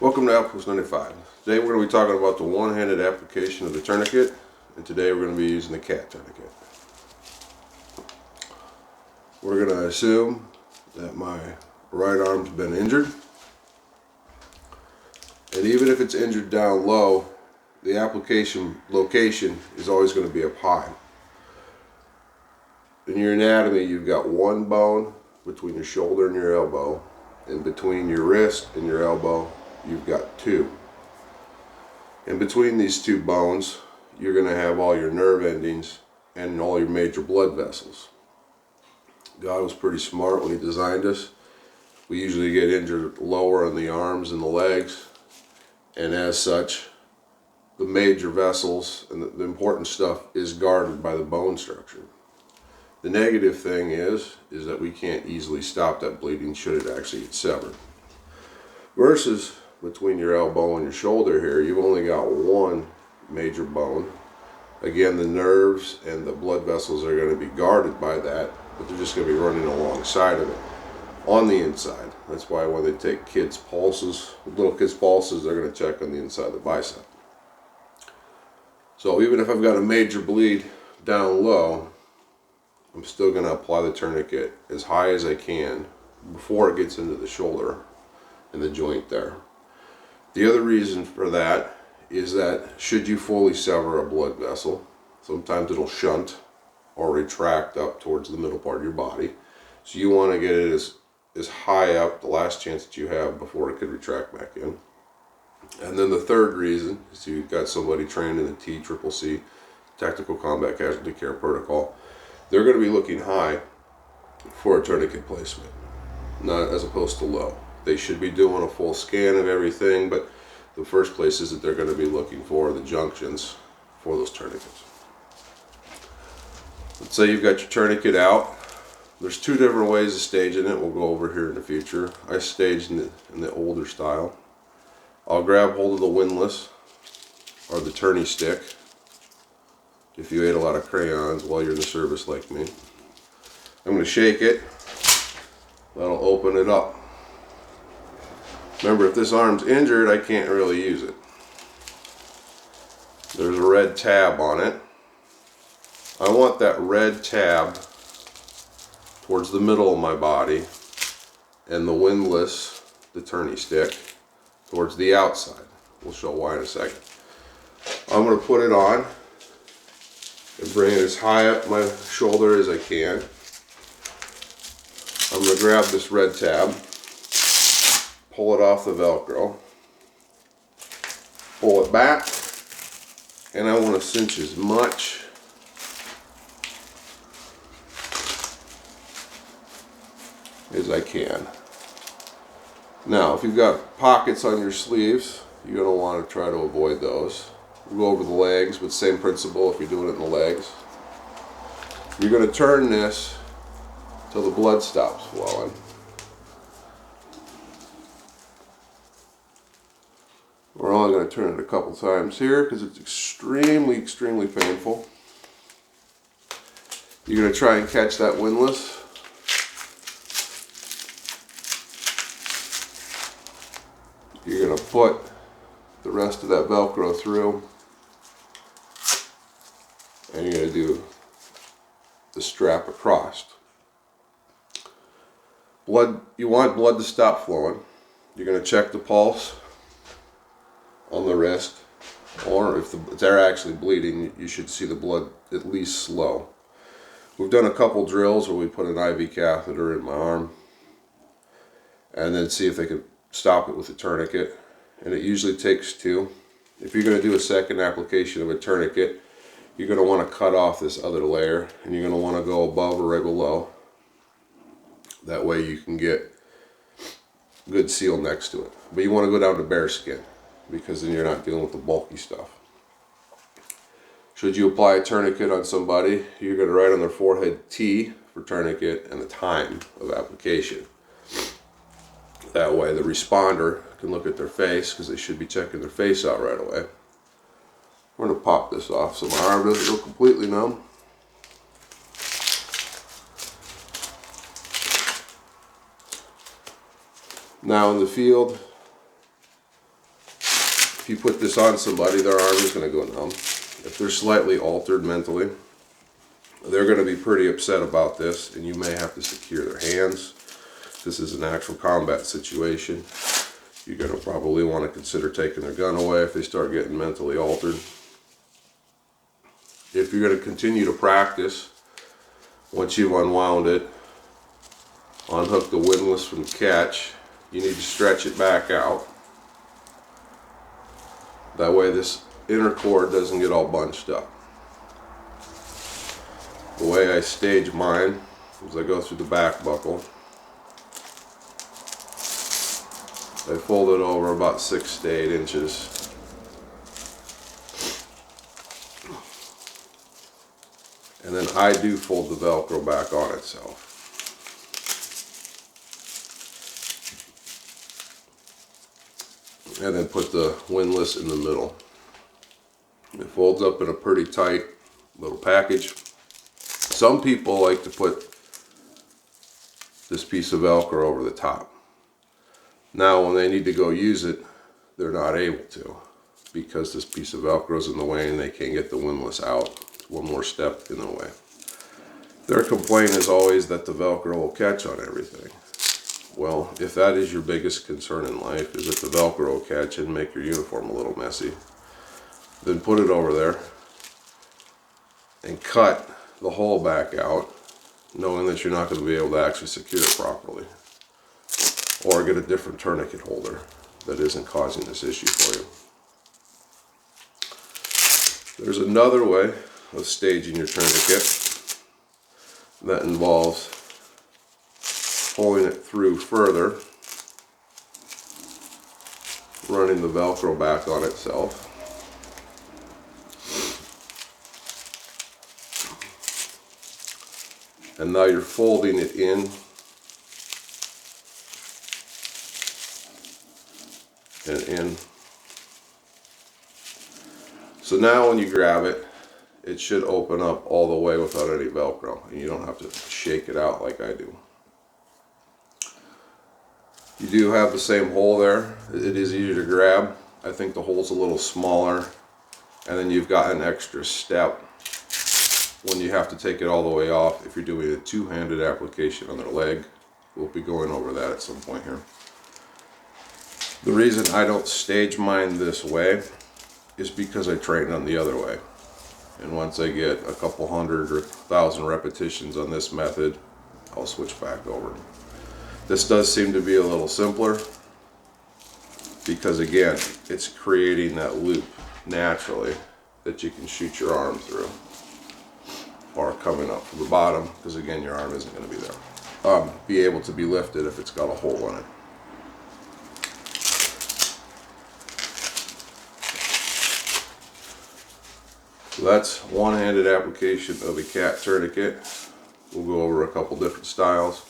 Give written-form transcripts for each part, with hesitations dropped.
Welcome to Outpost 95. Today we're going to be talking about the one-handed application of the tourniquet, and today we're going to be using the cat tourniquet. We're going to assume that my right arm's been injured, and even if it's injured down low, the application location is always going to be up high. In your anatomy, you've got one bone between your shoulder and your elbow, and between your wrist and your elbow you've got two. In between these two bones, you're going to have all your nerve endings and all your major blood vessels. God was pretty smart when he designed us. We usually get injured lower in the arms and the legs, and as such, the major vessels and the important stuff is guarded by the bone structure. The negative thing is that we can't easily stop that bleeding should it actually get severed. Versus between your elbow and your shoulder here, you've only got one major bone. Again, the nerves and the blood vessels are going to be guarded by that, but they're just going to be running alongside of it on the inside. That's why when they take kids' pulses, little kids' pulses, they're going to check on the inside of the bicep. So even if I've got a major bleed down low, I'm still going to apply the tourniquet as high as I can before it gets into the shoulder and the joint there. The other reason for that is that should you fully sever a blood vessel, sometimes it'll shunt or retract up towards the middle part of your body. So you want to get it as high up, the last chance that you have, before it could retract back in. And then the third reason is you've got somebody trained in the TCCC, Tactical Combat Casualty Care Protocol. They're going to be looking high for a tourniquet placement, not as opposed to low. They should be doing a full scan of everything, but the first places that they're going to be looking for are the junctions for those tourniquets. Let's say you've got your tourniquet out. There's two different ways of staging it. We'll go over here in the future. I staged in the older style. I'll grab hold of the windlass or the tourney stick if you ate a lot of crayons while you're in the service like me. I'm going to shake it. That'll open it up. Remember, if this arm's injured, I can't really use it. There's a red tab on it. I want that red tab towards the middle of my body, and the windlass, the tourney stick, towards the outside. We'll show why in a second. I'm going to put it on and bring it as high up my shoulder as I can. I'm going to grab this red tab, pull it off the Velcro, pull it back, and I want to cinch as much as I can. Now, if you've got pockets on your sleeves, you're going to want to try to avoid those. We'll go over the legs, but same principle if you're doing it in the legs. You're going to turn this till the blood stops flowing. We're only going to turn it a couple times here because it's extremely painful. You're going to try and catch that windlass. You're going to put the rest of that Velcro through, and you're going to do the strap across. You want blood to stop flowing. You're going to check the pulse on the wrist, or if they're actually bleeding, you should see the blood at least slow. We've done a couple drills where we put an IV catheter in my arm and then see if they can stop it with a tourniquet, and it usually takes two. If you're going to do a second application of a tourniquet, you're going to want to cut off this other layer, and you're going to want to go above or right below. That way you can get good seal next to it. But you want to go down to bare skin, because then you're not dealing with the bulky stuff. Should you apply a tourniquet on somebody, you're going to write on their forehead T for tourniquet and the time of application. That way the responder can look at their face, because they should be checking their face out right away. We're going to pop this off so my arm doesn't go completely numb. Now in the field, you put this on somebody, their arm is going to go numb. If they're slightly altered mentally, they're going to be pretty upset about this, and you may have to secure their hands. This is an actual combat situation. You're going to probably want to consider taking their gun away if they start getting mentally altered. If you're going to continue to practice, once you've unwound it, unhook the windlass from the catch, you need to stretch it back out. That way this inner cord doesn't get all bunched up. The way I stage mine is I go through the back buckle. I fold it over about 6 to 8 inches. And then I do fold the Velcro back on itself. And then put the windlass in the middle. It folds up in a pretty tight little package. Some people like to put this piece of Velcro over the top. Now when they need to go use it, they're not able to, because this piece of Velcro is in the way and they can't get the windlass out. It's one more step in the way. Their complaint is always that the Velcro will catch on everything. Well, if that is your biggest concern in life, is that the Velcro will catch and make your uniform a little messy, then put it over there and cut the hole back out, knowing that you're not going to be able to actually secure it properly. Or get a different tourniquet holder that isn't causing this issue for you. There's another way of staging your tourniquet that involves pulling it through further, running the Velcro back on itself, and now you're folding it in and in. So now when you grab it, it should open up all the way without any Velcro, and you don't have to shake it out like I do. You do have the same hole there. It is easier to grab. I think the hole's a little smaller, and then you've got an extra step when you have to take it all the way off if you're doing a two-handed application on their leg. We'll be going over that at some point here. The reason I don't stage mine this way is because I trained on the other way. And once I get a couple hundred or 1,000 repetitions on this method, I'll switch back over. This does seem to be a little simpler because, again, it's creating that loop naturally that you can shoot your arm through, or coming up from the bottom, because again your arm isn't going to be there. Be able to be lifted if it's got a hole in it. So that's one-handed application of a cat tourniquet. We'll go over a couple different styles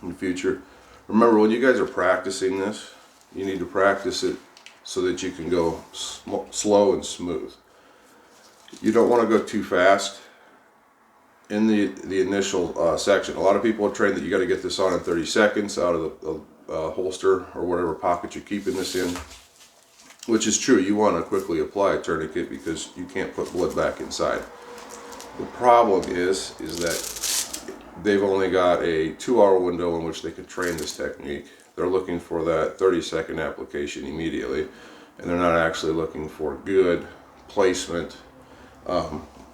in the future. Remember, when you guys are practicing this, you need to practice it so that you can go slow and smooth. You don't want to go too fast in the initial section. A lot of people are trained that you got to get this on in 30 seconds out of the holster or whatever pocket you're keeping this in, which is true. You want to quickly apply a tourniquet because you can't put blood back inside. The problem is that they've only got a 2-hour window in which they can train this technique. They're looking for that 30-second application immediately, and they're not actually looking for good placement,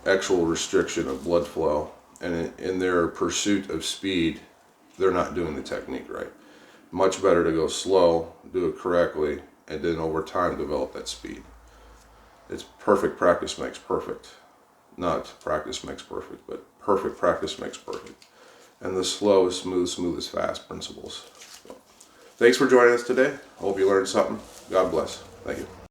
actual restriction of blood flow. And in their pursuit of speed, they're not doing the technique right. Much better to go slow, do it correctly, and then over time develop that speed. It's perfect practice makes perfect. Not practice makes perfect, but perfect practice makes perfect. And the slow is smooth, smooth is fast principles. So, thanks for joining us today. Hope you learned something. God bless. Thank you.